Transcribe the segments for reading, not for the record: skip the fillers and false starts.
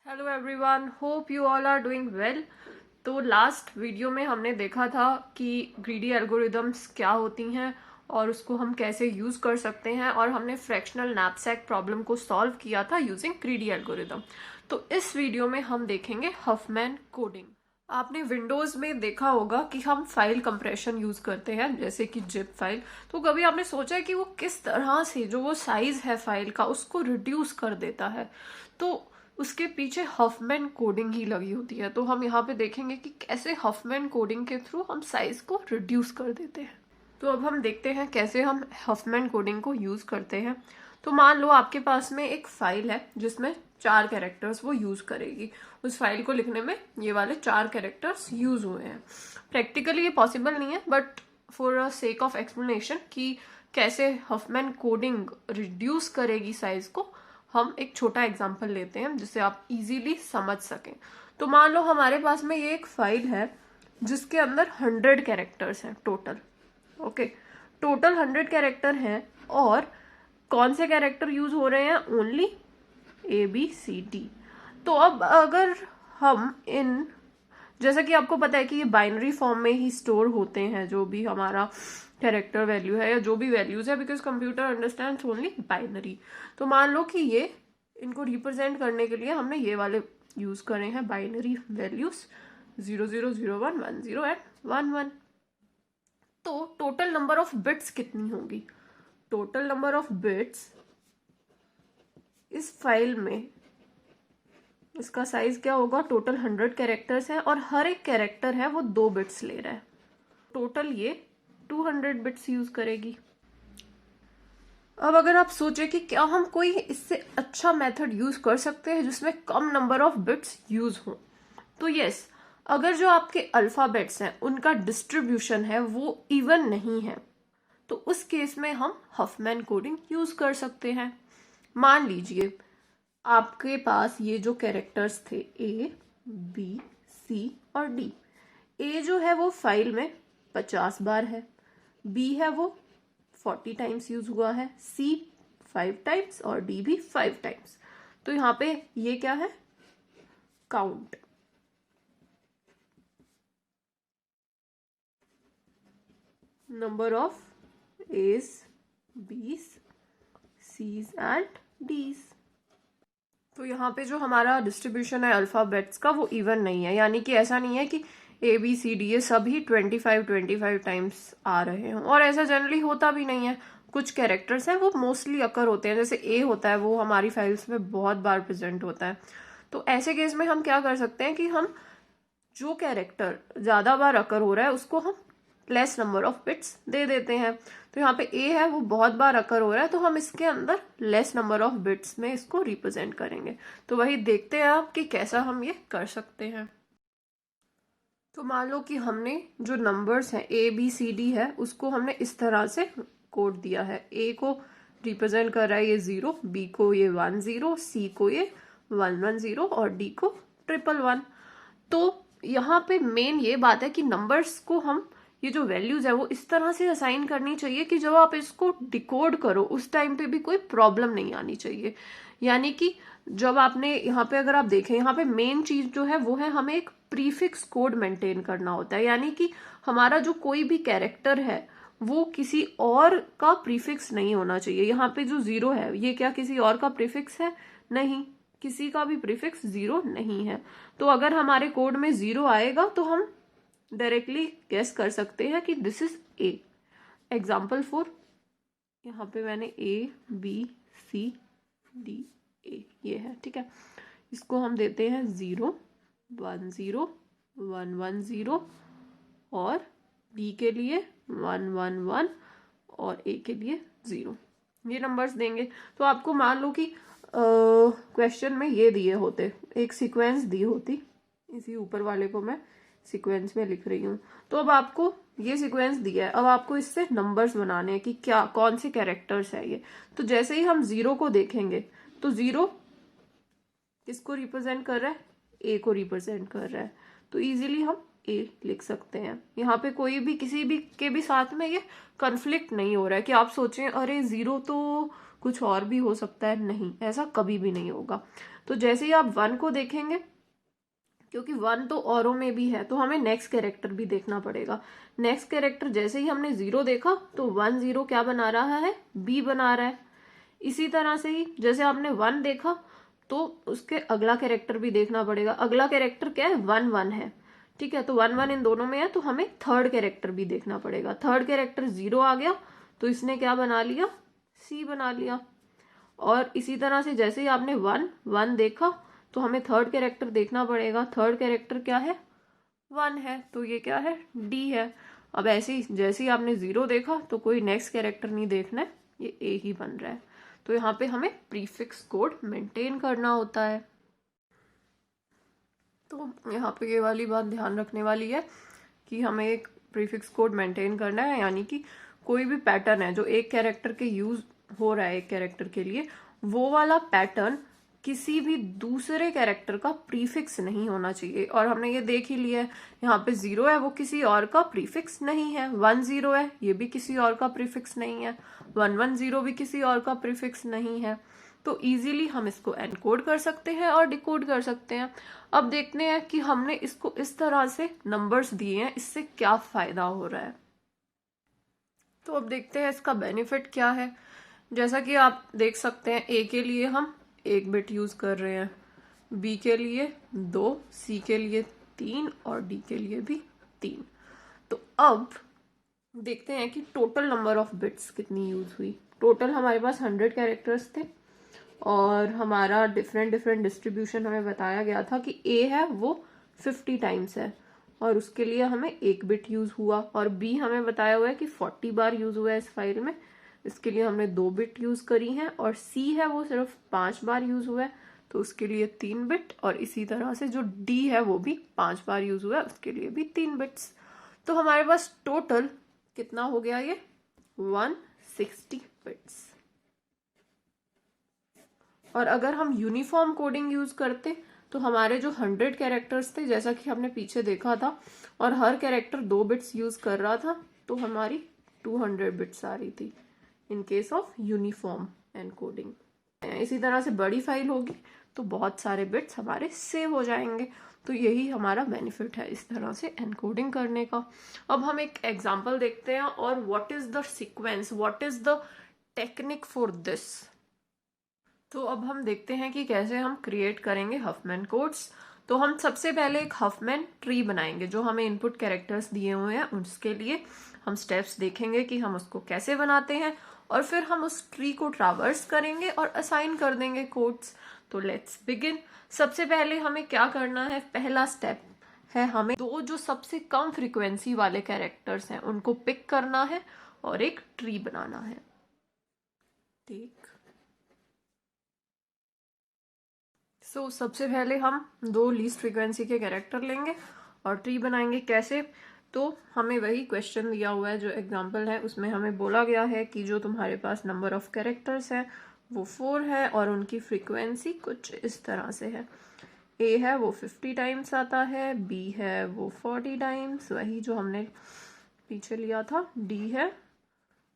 Hello everyone, hope you all are doing well. तो last video में हमने देखा था कि ग्रीडी एल्गोरिदम्स क्या होती हैं और उसको हम कैसे यूज कर सकते हैं, और हमने फ्रैक्शनल नैपसैक प्रॉब्लम को सॉल्व किया था यूजिंग ग्रीडी एल्गोरिदम। तो इस वीडियो में हम देखेंगे हफमैन कोडिंग। आपने विंडोज में देखा होगा कि हम फाइल कंप्रेशन यूज करते हैं, जैसे कि जिप फाइल। तो कभी आपने सोचा है कि वो किस तरह से जो वो साइज है फाइल का उसको रिड्यूस कर देता है? तो उसके पीछे हफमैन कोडिंग ही लगी होती है। तो हम यहाँ पे देखेंगे कि कैसे हफमैन कोडिंग के थ्रू हम साइज को रिड्यूस कर देते हैं। तो अब हम देखते हैं कैसे हम हफमैन कोडिंग को यूज करते हैं। तो मान लो आपके पास में एक फाइल है जिसमें 4 कैरेक्टर्स वो यूज करेगी। उस फाइल को लिखने में ये वाले 4 कैरेक्टर्स यूज हुए हैं। प्रैक्टिकली ये पॉसिबल नहीं है, but for a sake of explanation कि कैसे हफमैन कोडिंग रिड्यूस करेगी साइज को, हम एक छोटा एग्जांपल लेते हैं जिससे आप इजीली समझ सकें। तो मान लो हमारे पास में ये एक फाइल है जिसके अंदर 100 कैरेक्टर्स हैं टोटल। ओके, टोटल 100 कैरेक्टर हैं, और कौन से कैरेक्टर यूज हो रहे हैं? Only ABCD। तो अब अगर हम इन, जैसा कि आपको पता है कि ये बाइनरी फॉर्म में ही स्टोर होते हैं जो भी हमारा कैरेक्टर वैल्यू है या जो भी वैल्यूज है, because computer understands only binary. तो मान लो कि ये इनको रिप्रेजेंट करने के लिए हमने ये वाले यूज करे हैं बाइनरी वैल्यूज 000110 एंड 11। तो टोटल नंबर ऑफ बिट्स कितनी होगी? टोटल नंबर ऑफ बिट्स इस फाइल में, इसका साइज क्या होगा? टोटल 100 कैरेक्टर्स है और हर एक कैरेक्टर है वो 2 बिट्स ले रहा है। टोटल ये 200 बिट्स यूज करेगी। अब अगर आप सोचे कि क्या हम कोई इससे अच्छा मेथड यूज कर सकते हैं जिसमें कम नंबर ऑफ बिट्स यूज हो, तो यस, अगर जो आपके अल्फाबेट्स हैं उनका डिस्ट्रीब्यूशन है वो इवन नहीं है, तो उस केस में हम हफमैन कोडिंग यूज कर सकते हैं। मान लीजिए आपके पास ये जो कैरेक्टर्स थे A, B, C और D। A जो है वो फाइल में 50 बार है, B है वो 40 टाइम्स यूज हुआ है, C 5 टाइम्स और D भी 5 टाइम्स। तो यहाँ पे ये क्या है? Count. Number of A's, B's, C's and D's। तो यहाँ पे जो हमारा डिस्ट्रीब्यूशन है अल्फाबेट्स का वो इवन नहीं है, यानी कि ऐसा नहीं है कि ABCD ये सभी 25 टाइम्स आ रहे हों, और ऐसा जनरली होता भी नहीं है। कुछ कैरेक्टर्स हैं वो मोस्टली अकर होते हैं, जैसे A होता है वो हमारी फाइल्स में बहुत बार प्रेजेंट होता है। तो ऐसे केस में हम क्या कर सकते हैं कि हम जो कैरेक्टर ज्यादा बार अकर हो रहा है उसको हम लेस नंबर ऑफ बिट्स दे देते हैं। तो यहाँ पे A है वो बहुत बार अकर हो रहा है, तो हम इसके अंदर लेस नंबर ऑफ बिट्स में इसको रिप्रेजेंट करेंगे। तो वही देखते हैं आप कि कैसा हम ये कर सकते हैं। तो मान लो कि हमने जो नंबर्स हैं ABCD है उसको हमने इस तरह से कोड दिया है। A को रिप्रेजेंट कर रहा है ये 0, B को ये 10, C को ये 110 और D को 111। तो यहाँ पे मेन ये बात है कि नंबर्स को हम, ये जो वैल्यूज है वो इस तरह से असाइन करनी चाहिए कि जब आप इसको डिकोड करो उस टाइम पे भी कोई प्रॉब्लम नहीं आनी चाहिए। यानी कि जब आपने यहाँ पे, अगर आप देखें यहाँ पे मेन चीज जो है वो है हमें एक प्रीफिक्स कोड मेंटेन करना होता है। यानी कि हमारा जो कोई भी कैरेक्टर है वो किसी और का प्रीफिक्स नहीं होना चाहिए। यहाँ पे जो 0 है ये क्या किसी और का प्रीफिक्स है? नहीं, किसी का भी प्रीफिक्स 0 नहीं है। तो अगर हमारे कोड में 0 आएगा तो हम डायरेक्टली गेस कर सकते हैं कि दिस इज A। एग्जाम्पल 4, यहाँ पे मैंने ABCDA ये है, ठीक है। इसको हम देते हैं 0, 10, 110 और B के लिए 111 और A के लिए 0। ये नंबर्स देंगे। तो आपको मान लो कि क्वेश्चन में ये दिए होते, एक सीक्वेंस दी होती, इसी ऊपर वाले को मैं सीक्वेंस में लिख रही हूँ। तो अब आपको ये सीक्वेंस दिया है, अब आपको इससे नंबर्स बनाने हैं कि क्या कौन से कैरेक्टर्स है ये। तो जैसे ही हम 0 को देखेंगे तो 0 किसको रिप्रेजेंट कर रहा है? A को रिप्रेजेंट कर रहा है। तो इजीली हम A लिख सकते हैं। यहाँ पे कोई भी किसी भी के भी साथ में ये कन्फ्लिक्ट नहीं हो रहा है कि आप सोचें अरे 0 तो कुछ और भी हो सकता है, नहीं, ऐसा कभी भी नहीं होगा। तो जैसे ही आप 1 को देखेंगे, क्योंकि 1 तो औरों में भी है, तो हमें नेक्स्ट कैरेक्टर भी देखना पड़ेगा। नेक्स्ट कैरेक्टर जैसे ही हमने 0 देखा तो 1 0 क्या बना रहा है, बी बना रहा है। इसी तरह से ही जैसे आपने 1 देखा तो उसके अगला कैरेक्टर भी देखना पड़ेगा। अगला कैरेक्टर क्या है, 1 1 है, ठीक है, तो 1 1 इन दोनों में है, तो हमें थर्ड कैरेक्टर भी देखना पड़ेगा। थर्ड कैरेक्टर 0 आ गया तो इसने क्या बना लिया, सी बना लिया। और इसी तरह से जैसे ही आपने 1 1 देखा तो हमें थर्ड कैरेक्टर देखना पड़ेगा। थर्ड कैरेक्टर क्या है, 1 है, तो ये क्या है, डी है। अब ऐसे ही जैसे ही आपने 0 देखा तो कोई नेक्स्ट कैरेक्टर नहीं देखना है, ये ए ही बन रहा है। तो यहाँ पे हमें प्रीफिक्स कोड मेंटेन करना होता है। तो यहाँ पे ये वाली बात ध्यान रखने वाली है कि हमें एक प्रीफिक्स कोड मेंटेन करना है, यानी कि कोई भी पैटर्न है जो एक कैरेक्टर के यूज हो रहा है एक कैरेक्टर के लिए, वो वाला पैटर्न किसी भी दूसरे कैरेक्टर का प्रीफिक्स नहीं होना चाहिए। और हमने ये देख ही लिया है, यहाँ पे 0 है वो किसी और का प्रीफिक्स नहीं है, 1 0 है ये भी किसी और का प्रीफिक्स नहीं है, 1 1 0 भी किसी और का प्रीफिक्स नहीं है। तो इजीली हम इसको एनकोड कर सकते हैं और डिकोड कर सकते हैं। अब देखते हैं कि हमने इसको इस तरह से नंबर्स दिए हैं, इससे क्या फायदा हो रहा है। तो अब देखते हैं इसका बेनिफिट क्या है। जैसा कि आप देख सकते हैं, ए के लिए हम 1 बिट यूज कर रहे हैं, बी के लिए 2, सी के लिए 3 और डी के लिए भी 3। तो अब देखते हैं कि टोटल नंबर ऑफ बिट्स कितनी यूज हुई। टोटल हमारे पास 100 कैरेक्टर्स थे और हमारा डिफरेंट डिस्ट्रीब्यूशन हमें बताया गया था कि ए है वो 50 टाइम्स है और उसके लिए हमें 1 बिट यूज हुआ। और बी हमें बताया हुआ है कि 40 बार यूज हुआ है इस फाइल में, इसके लिए हमने 2 बिट यूज करी हैं। और सी है वो सिर्फ 5 बार यूज हुआ है तो उसके लिए 3 बिट। और इसी तरह से जो डी है वो भी 5 बार यूज हुआ है, उसके लिए भी 3 बिट्स। तो हमारे पास टोटल कितना हो गया, ये 160 बिट्स। और अगर हम यूनिफॉर्म कोडिंग यूज करते तो हमारे जो 100 कैरेक्टर्स थे, जैसा कि हमने पीछे देखा था, और हर कैरेक्टर 2 बिट्स यूज कर रहा था, तो हमारी 200 बिट्स आ रही थी in case of uniform encoding. इसी तरह से बड़ी फाइल होगी तो बहुत सारे बिट्स हमारे सेव हो जाएंगे। तो यही हमारा बेनिफिट है इस तरह से एनकोडिंग करने का। अब हम एक एग्जांपल देखते हैं, और what is the sequence, what is the technique for this. तो अब हम देखते हैं कि कैसे हम क्रिएट करेंगे हफमैन कोड्स। तो हम सबसे पहले एक हफमैन ट्री बनाएंगे, जो हमें इनपुट कैरेक्टर्स दिए हुए हैं उसके लिए हम स्टेप्स देखेंगे कि हम उसको कैसे बनाते हैं, और फिर हम उस ट्री को ट्रावर्स करेंगे और असाइन कर देंगे कोड्स। तो लेट्स बिगिन। सबसे पहले हमें क्या करना है, पहला स्टेप है हमें 2 जो सबसे कम फ्रीक्वेंसी वाले कैरेक्टर्स हैं उनको पिक करना है और एक ट्री बनाना है। ठीक, सबसे पहले हम 2 लीस्ट फ्रीक्वेंसी के कैरेक्टर लेंगे और ट्री बनाएंगे। कैसे, तो हमें वही क्वेश्चन दिया हुआ है जो एग्जांपल है, उसमें हमें बोला गया है कि जो तुम्हारे पास नंबर ऑफ कैरेक्टर्स है वो 4 है और उनकी फ्रीक्वेंसी कुछ इस तरह से है। ए है वो 50 टाइम्स आता है, बी है वो 40 टाइम्स, वही जो हमने पीछे लिया था, डी है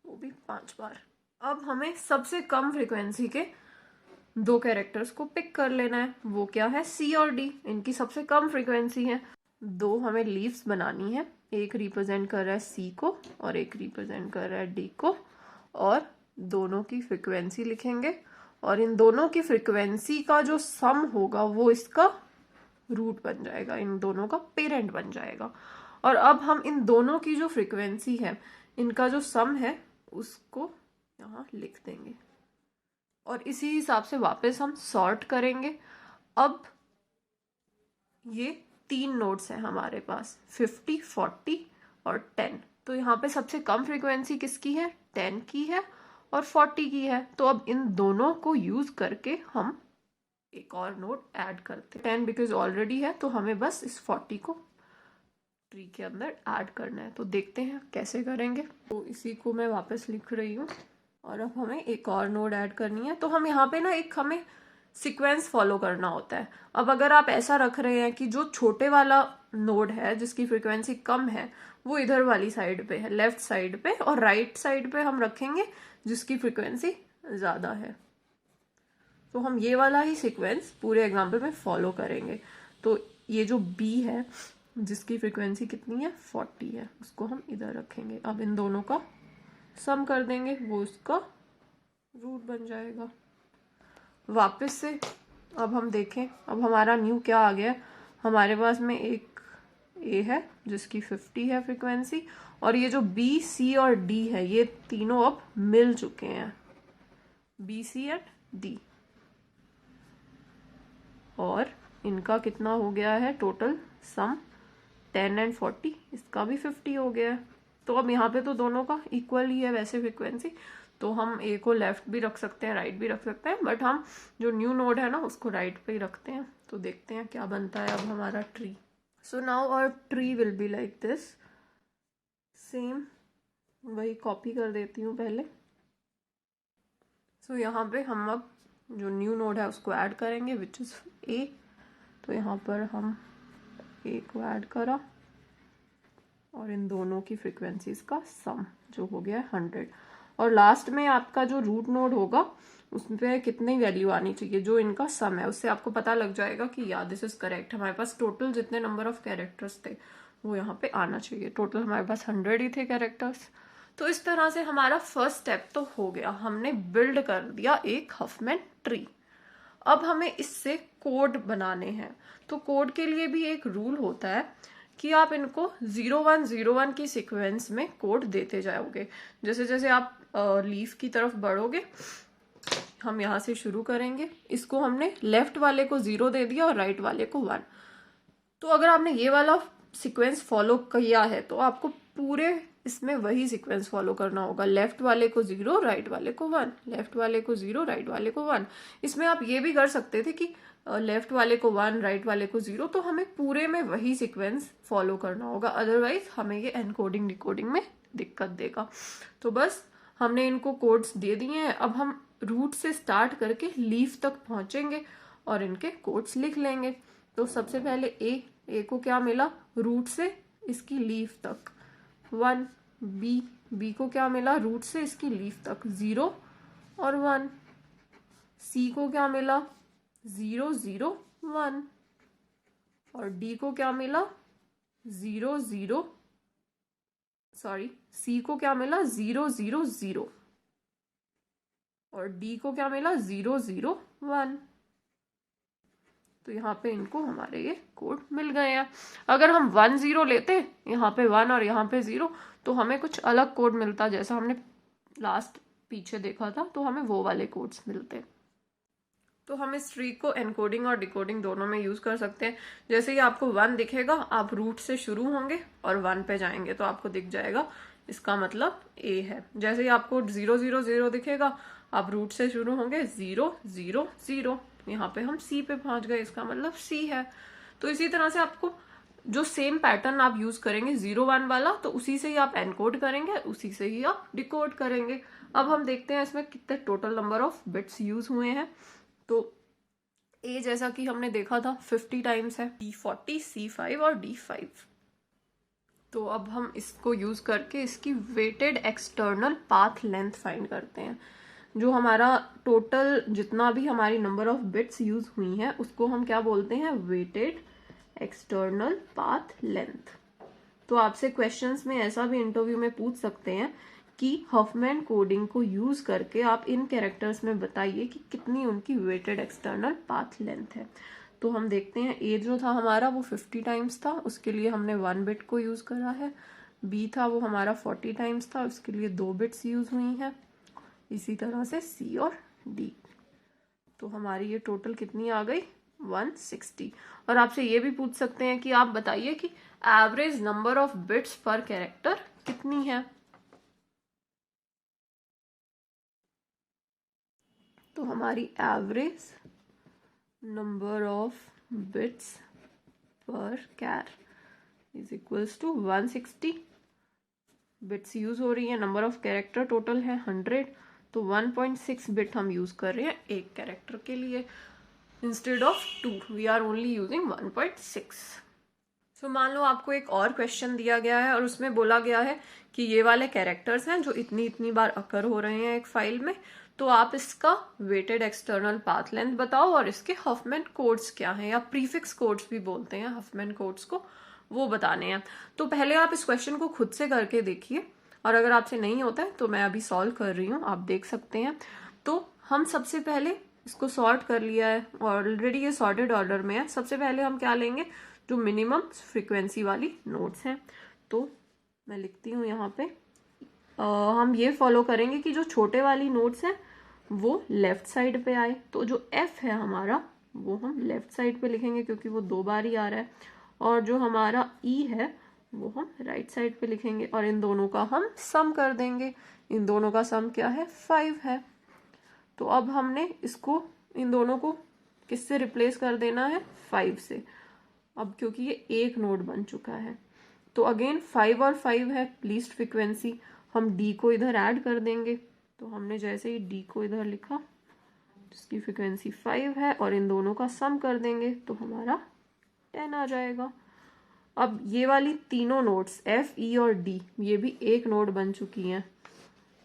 वो भी 5 बार। अब हमें सबसे कम फ्रीक्वेंसी के 2 कैरेक्टर्स को पिक कर लेना है, वो क्या है, सी और डी। इनकी सबसे कम फ्रीक्वेंसी है। 2 हमें लीव्स बनानी है, एक रिप्रेजेंट कर रहा है सी को और एक रिप्रेजेंट कर रहा है डी को, और दोनों की फ्रीक्वेंसी लिखेंगे। और इन दोनों की फ्रीक्वेंसी का जो सम होगा वो इसका रूट बन जाएगा, इन दोनों का पेरेंट बन जाएगा। और अब हम इन दोनों की जो फ्रीक्वेंसी है, इनका जो सम है उसको यहाँ लिख देंगे और इसी हिसाब से वापस हम सॉर्ट करेंगे। अब ये 3 नोड्स हैं हमारे पास, 50, 40 और 10। तो यहाँ पे सबसे कम फ्रीक्वेंसी किसकी है, 10 की है और 40 की है। तो अब इन दोनों को यूज करके हम एक और नोड ऐड करते हैं। 10 बिकॉज ऑलरेडी है तो हमें बस इस 40 को ट्री के अंदर ऐड करना है। तो देखते हैं कैसे करेंगे। तो इसी को मैं वापस लिख रही हूँ और अब हमें एक और नोड ऐड करनी है। तो हम यहाँ पे ना एक हमें सीक्वेंस फॉलो करना होता है। अब अगर आप ऐसा रख रहे हैं कि जो छोटे वाला नोड है जिसकी फ्रीक्वेंसी कम है वो इधर वाली साइड पे है, लेफ्ट साइड पे, और राइट साइड पे हम रखेंगे जिसकी फ्रीक्वेंसी ज़्यादा है। तो हम ये वाला ही सीक्वेंस पूरे एग्जाम्पल में फॉलो करेंगे। तो ये जो b है जिसकी फ्रीक्वेंसी कितनी है 40 है, उसको हम इधर रखेंगे। अब इन दोनों का सम कर देंगे, वो उसका रूट बन जाएगा। वापस से अब हम देखें, अब हमारा न्यू क्या आ गया, हमारे पास में एक ए है जिसकी 50 है फ्रीक्वेंसी, और ये जो बी सी और डी है ये तीनों अब मिल चुके हैं, बी सी एंड डी, और इनका कितना हो गया है टोटल सम 10 एंड 40, इसका भी 50 हो गया है। तो अब यहाँ पे तो दोनों का इक्वल ही है वैसे फ्रीक्वेंसी, तो हम ए को लेफ्ट भी रख सकते हैं, राइट भी रख सकते हैं, बट हम जो न्यू नोड है ना उसको राइट पे ही रखते हैं। तो देखते हैं क्या बनता है अब हमारा tree. So now our tree will be like this. Same वही कॉपी कर देती हूँ पहले। सो यहाँ पे हम अब जो न्यू नोड है उसको ऐड करेंगे विच इज ए। तो यहाँ पर हम ए को ऐड करा और इन दोनों की फ्रीक्वेंसीज का सम जो हो गया है 100, और लास्ट में आपका जो रूट नोड होगा उसमें कितनी वैल्यू आनी चाहिए, जो इनका सम है उससे आपको पता लग जाएगा कि या दिस इज करेक्ट। हमारे पास टोटल जितने नंबर ऑफ कैरेक्टर्स थे वो यहाँ पे आना चाहिए, टोटल हमारे पास 100 ही थे कैरेक्टर्स। तो इस तरह से हमारा फर्स्ट स्टेप तो हो गया, हमने बिल्ड कर दिया एक हफमैन ट्री। अब हमें इससे कोड बनाने हैं। तो कोड के लिए भी एक रूल होता है कि आप इनको 0101 की सीक्वेंस में कोड देते जाओगे। जैसे जैसे आप लीफ की तरफ बढ़ोगे, हम यहाँ से शुरू करेंगे, इसको हमने लेफ्ट वाले को 0 दे दिया और राइट वाले को 1। तो अगर आपने ये वाला सीक्वेंस फॉलो किया है तो आपको पूरे इसमें वही सीक्वेंस फॉलो करना होगा, लेफ्ट वाले को 0 राइट वाले को 1, लेफ्ट वाले को 0 राइट वाले को 1। इसमें आप ये भी कर सकते थे कि लेफ्ट वाले को 1 राइट वाले को 0, तो हमें पूरे में वही सीक्वेंस फॉलो करना होगा, अदरवाइज हमें ये एनकोडिंग डिकोडिंग में दिक्कत देगा। तो बस हमने इनको कोड्स दे दिए हैं, अब हम रूट से स्टार्ट करके लीफ तक पहुंचेंगे और इनके कोड्स लिख लेंगे। तो सबसे पहले ए को क्या मिला रूट से इसकी लीफ तक 1, बी को क्या मिला रूट से इसकी लीफ तक 0 और 1, सी को क्या मिला 0 0 1, और डी को क्या मिला 0 0, सॉरी सी को क्या मिला 0 0 0, और डी को क्या मिला 0 0 1। तो यहाँ पे इनको हमारे ये कोड मिल गए हैं। अगर हम 1 0 लेते, यहाँ पे 1 और यहाँ पे 0, तो हमें कुछ अलग कोड मिलता, जैसा हमने लास्ट पीछे देखा था, तो हमें वो वाले कोड्स मिलते। तो हम इस ट्री को एनकोडिंग और डिकोडिंग दोनों में यूज कर सकते हैं। जैसे ही आपको 1 दिखेगा, आप रूट से शुरू होंगे और 1 पे जाएंगे तो आपको दिख जाएगा इसका मतलब ए है। जैसे ही आपको 0 0 0 दिखेगा, आप रूट से शुरू होंगे 0 0 0, यहाँ पे हम सी पे पहुंच गए, इसका मतलब सी है। तो इसी तरह से आपको जो सेम पैटर्न आप यूज करेंगे 0 1 वाला, तो उसी से ही आप एनकोड करेंगे, उसी से ही आप डिकोड करेंगे। अब हम देखते हैं इसमें कितने total number of bits use हुए हैं। तो ए जैसा कि हमने देखा था 50 टाइम्स है, D40, C5 और D5। तो अब हम इसको यूज करके इसकी weighted external path length find करते हैं। जो हमारा टोटल जितना भी हमारी नंबर ऑफ बिट्स यूज हुई हैं उसको हम क्या बोलते हैं, वेटेड एक्सटर्नल पाथ लेंथ। तो आपसे क्वेश्चंस में ऐसा भी इंटरव्यू में पूछ सकते हैं कि हफमैन कोडिंग को यूज करके आप इन कैरेक्टर्स में बताइए कि कितनी उनकी वेटेड एक्सटर्नल पाथ लेंथ है। तो हम देखते हैं ए जो था हमारा वो 50 टाइम्स था, उसके लिए हमने 1 बिट को यूज करा है। बी था वो हमारा 40 टाइम्स था, उसके लिए 2 बिट्स यूज हुई हैं। इसी तरह से सी और डी। तो हमारी ये टोटल कितनी आ गई 160। और आपसे ये भी पूछ सकते हैं कि आप बताइए कि average number of bits per character कितनी है। तो हमारी average number of bits per char is equals to 160। Bits use हो रही है, नंबर ऑफ कैरेक्टर टोटल है 100, तो 1.6 बिट हम यूज कर रहे हैं एक कैरेक्टर के लिए। Instead of 2 we are only using 1.6। So मान लो आपको एक और क्वेश्चन दिया गया है और उसमें बोला गया है कि ये वाले कैरेक्टर्स हैं जो इतनी इतनी बार अकर हो रहे हैं एक फाइल में, तो आप इसका वेटेड एक्सटर्नल पाथ लेंथ बताओ और इसके हफमैन कोड्स क्या हैं, या प्रीफिक्स कोड्स भी बोलते हैं हफमैन कोड्स को, वो बताने हैं। तो पहले आप इस क्वेश्चन को खुद से करके देखिए, और अगर आपसे नहीं होता है तो मैं अभी सॉल्व कर रही हूँ, आप देख सकते हैं। तो हम सबसे पहले इसको सॉर्ट कर लिया है, ऑलरेडी ये सॉर्टेड ऑर्डर में है। सबसे पहले हम क्या लेंगे, जो मिनिमम फ्रीक्वेंसी वाली नोट्स हैं। तो मैं लिखती हूँ यहाँ पे, हम ये फॉलो करेंगे कि जो छोटे वाली नोट्स हैं वो लेफ्ट साइड पे आए। तो जो एफ है हमारा वो हम लेफ्ट साइड पे लिखेंगे क्योंकि वो 2 बार ही आ रहा है, और जो हमारा ई है वो हम राइट साइड पे लिखेंगे, और इन दोनों का हम सम कर देंगे। इन दोनों का सम क्या है, 5 है। तो अब हमने इसको, इन दोनों को किससे रिप्लेस कर देना है, 5 से। अब क्योंकि ये एक नोड बन चुका है, तो अगेन 5 और 5 है लीस्ट फ्रीक्वेंसी, हम डी को इधर ऐड कर देंगे। तो हमने जैसे ही डी को इधर लिखा, जिसकी फ्रीक्वेंसी 5 है, और इन दोनों का सम कर देंगे तो हमारा 10 आ जाएगा। अब ये वाली तीनों नोड्स एफ, ई और डी, ये भी एक नोड बन चुकी हैं,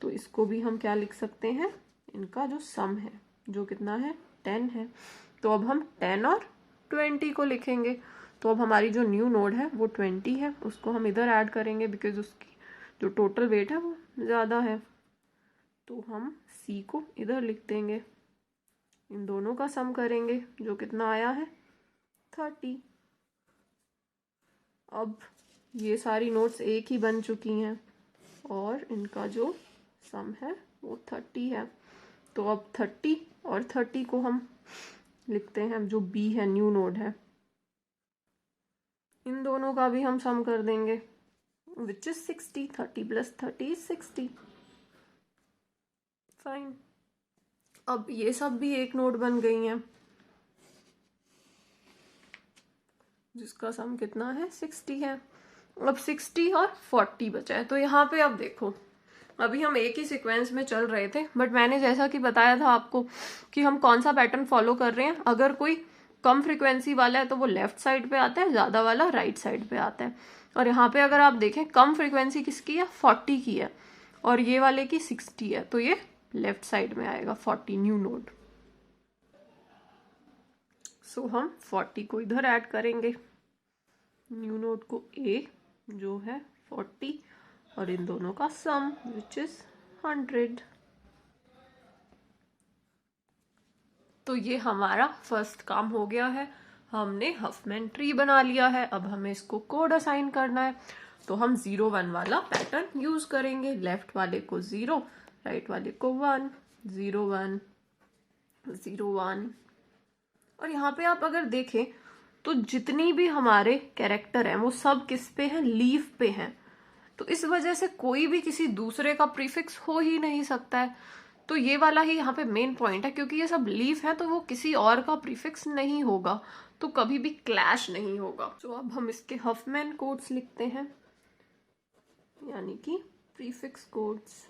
तो इसको भी हम क्या लिख सकते हैं, इनका जो सम है जो कितना है, 10 है। तो अब हम 10 और 20 को लिखेंगे। तो अब हमारी जो न्यू नोड है वो 20 है, उसको हम इधर ऐड करेंगे बिकॉज उसकी जो टोटल वेट है वो ज़्यादा है। तो हम सी को इधर लिख देंगे, इन दोनों का सम करेंगे जो कितना आया है, 30। अब ये सारी नोट्स एक ही बन चुकी हैं और इनका जो सम है वो 30 है। तो अब 30 और 30 को हम लिखते हैं, जो बी है न्यू नोड है, इन दोनों का भी हम सम कर देंगे which is 60। 30 plus 30 is 60। Fine. अब ये सब भी एक नोड बन गई हैं जिसका सम कितना है, 60 है। अब 60 और 40 बचा है। तो यहाँ पे अब देखो, अभी हम एक ही सीक्वेंस में चल रहे थे, बट मैंने जैसा कि बताया था आपको कि हम कौन सा पैटर्न फॉलो कर रहे हैं। अगर कोई कम फ्रीक्वेंसी वाला है तो वो लेफ्ट साइड पे आता है, ज़्यादा वाला राइट साइड पे आता है। और यहाँ पे अगर आप देखें, कम फ्रीक्वेंसी किसकी है, 40 की है, और ये वाले की 60 है, तो ये लेफ्ट साइड में आएगा 40 न्यू नोड। सो हम 40 को इधर ऐड करेंगे, न्यू नोड को ए जो है 40, और इन दोनों का सम विच इज 100। तो ये हमारा फर्स्ट काम हो गया है, हमने हफमैन ट्री बना लिया है। अब हमें इसको कोड असाइन करना है, तो हम 0 1 वाला पैटर्न यूज करेंगे। लेफ्ट वाले को 0, राइट वाले को 1, 0 1 0 1। और यहाँ पे आप अगर देखें तो जितनी भी हमारे कैरेक्टर हैं वो सब किस पे हैं, लीफ पे हैं। तो इस वजह से कोई भी किसी दूसरे का प्रीफिक्स हो ही नहीं सकता है। तो ये वाला ही यहाँ पे मेन पॉइंट है, क्योंकि ये सब लीफ है तो वो किसी और का प्रीफिक्स नहीं होगा, तो कभी भी क्लैश नहीं होगा। तो अब हम इसके हफमैन कोड्स लिखते हैं, यानी कि prefix codes.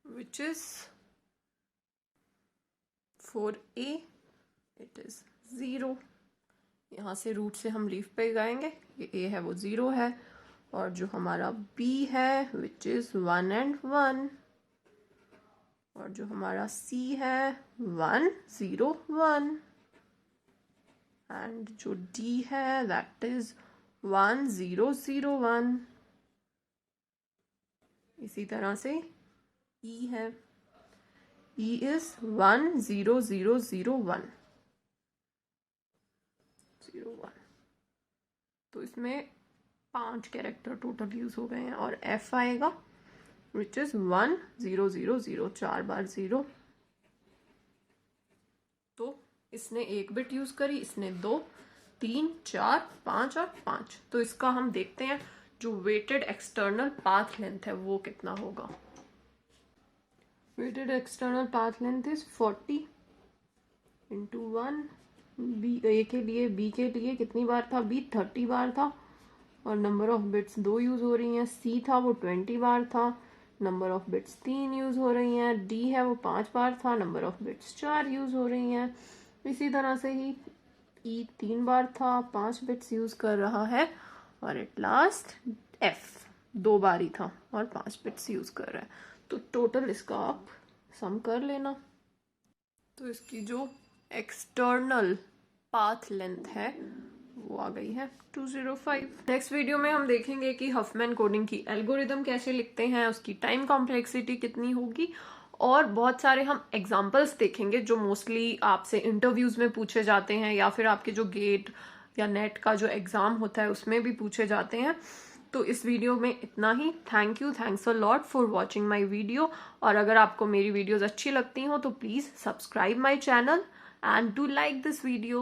which is for A it is 0। यहाँ से रूट से हम लीफ पे गाएंगे, ये A है वो 0 है, और जो हमारा B है which is 1 and 1, और जो हमारा C है 1 0 1, एंड जो D है that is 1 0 0 1। इसी तरह से E है, E is 1 0 0 0 1 0 1। तो इसमें 5 कैरेक्टर टोटल यूज हो गए हैं, और F आएगा विच इज 1 0 0 0, 4 बार 0। तो इसने 1 बिट यूज करी, इसने 2 3 4 5 और 5। तो इसका हम देखते हैं जो वेटेड एक्सटर्नल पाथ लेंथ है वो कितना होगा। Weighted external path length is 40 into 1। B A के लिए, बी के लिए कितनी बार था, बी 30 बार था, और नंबर ऑफ बिट्स 2 यूज हो रही हैं। सी था वो 20 बार था, नंबर ऑफ बिट्स 3 यूज हो रही हैं। डी है वो 5 बार था, नंबर ऑफ बिट्स 4 यूज हो रही हैं। इसी तरह से ही ई 3 बार था, 5 बिट्स यूज कर रहा है, और एट लास्ट एफ 2 बार ही था और 5 बिट्स यूज कर रहा है। तो टोटल इसका आप सम कर लेना। तो इसकी जो एक्सटर्नल पाथ लेंथ है वो आ गई है 205। नेक्स्ट वीडियो में हम देखेंगे कि हफमैन कोडिंग की एल्गोरिदम कैसे लिखते हैं, उसकी टाइम कॉम्प्लेक्सिटी कितनी होगी, और बहुत सारे हम एग्जांपल्स देखेंगे जो मोस्टली आपसे इंटरव्यूज में पूछे जाते हैं या फिर आपके जो गेट या नेट का जो एग्जाम होता है उसमें भी पूछे जाते हैं। तो इस वीडियो में इतना ही। Thank you, thanks a lot for watching my video. और अगर आपको मेरी वीडियोज अच्छी लगती हो तो please subscribe my channel and do like this video.